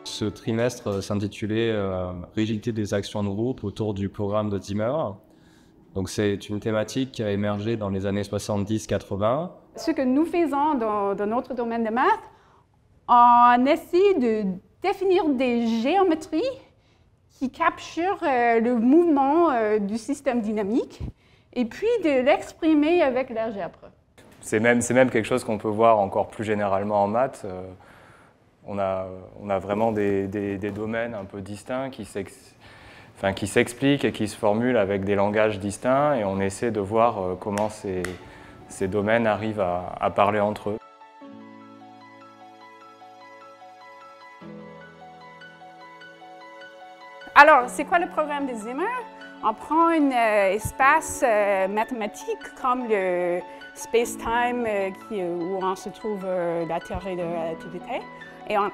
Ce trimestre s'intitulait Rigidité des actions de groupe autour du programme de Zimmer. Donc c'est une thématique qui a émergé dans les années 70-80. Ce que nous faisons dans notre domaine de maths, on essaie de définir des géométries qui capturent le mouvement du système dynamique et puis de l'exprimer avec l'algèbre. C'est même quelque chose qu'on peut voir encore plus généralement en maths. On a vraiment des domaines un peu distincts qui s'expliquent et qui se formulent avec des langages distincts, et on essaie de voir comment ces domaines arrivent à parler entre eux. Alors, c'est quoi le programme de Zimmer? On prend un espace mathématique comme le space-time où on se trouve la théorie de la relativité, et on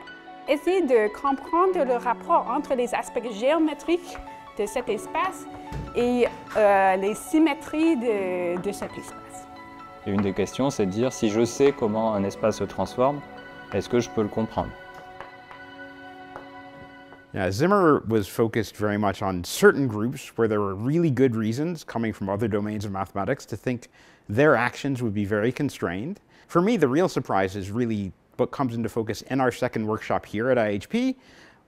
essaie de comprendre le rapport entre les aspects géométriques de cet espace et les symétries de cet espace. Et une des questions, c'est de dire si je sais comment un espace se transforme, est-ce que je peux le comprendre? Yeah, Zimmer was focused very much on certain groups where there were really good reasons coming from other domains of mathematics to think their actions would be very constrained. For me, the real surprise is really what comes into focus in our second workshop here at IHP,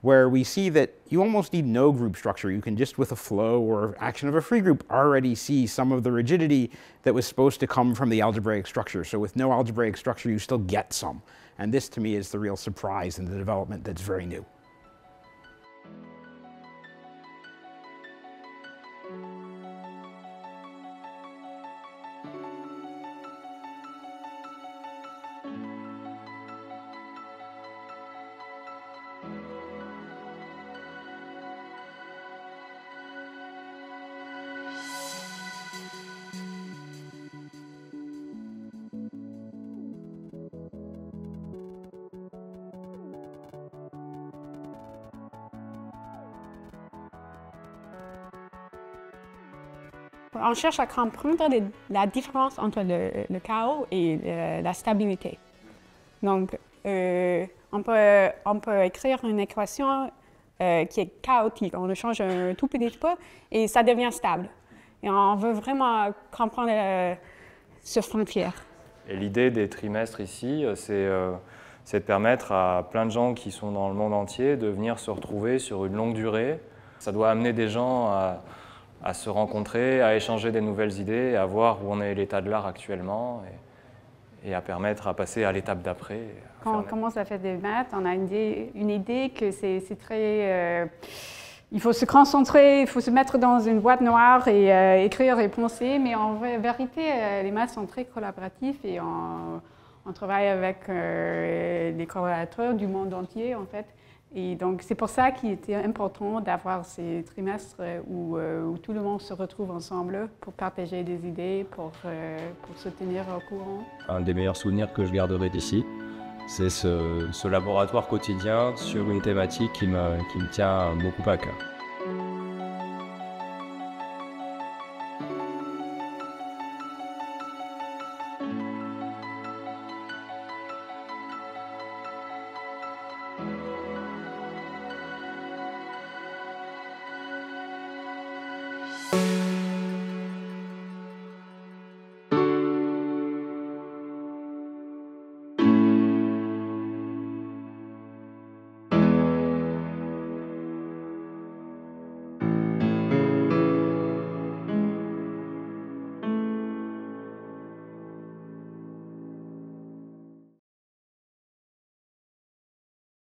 where we see that you almost need no group structure. You can just, with a flow or action of a free group, already see some of the rigidity that was supposed to come from the algebraic structure. So with no algebraic structure, you still get some. And this, to me, is the real surprise in the development that's very new. On cherche à comprendre la différence entre le chaos et la stabilité. Donc, on peut écrire une équation qui est chaotique. On le change un tout petit peu et ça devient stable. Et on veut vraiment comprendre ce frontière. Et l'idée des trimestres ici, c'est de permettre à plein de gens qui sont dans le monde entier de venir se retrouver sur une longue durée. Ça doit amener des gens à se rencontrer, à échanger des nouvelles idées, à voir où en est l'état de l'art actuellement et à permettre à passer à l'étape d'après. Quand on commence à faire des maths, on a une idée que c'est très... il faut se concentrer, il faut se mettre dans une boîte noire et écrire et penser, mais en vérité, les maths sont très collaboratifs et on travaille avec les collaborateurs du monde entier, en fait. Et donc, c'est pour ça qu'il était important d'avoir ces trimestres où tout le monde se retrouve ensemble pour partager des idées, pour se tenir au courant. Un des meilleurs souvenirs que je garderai d'ici, c'est ce laboratoire quotidien sur une thématique qui me tient beaucoup à cœur.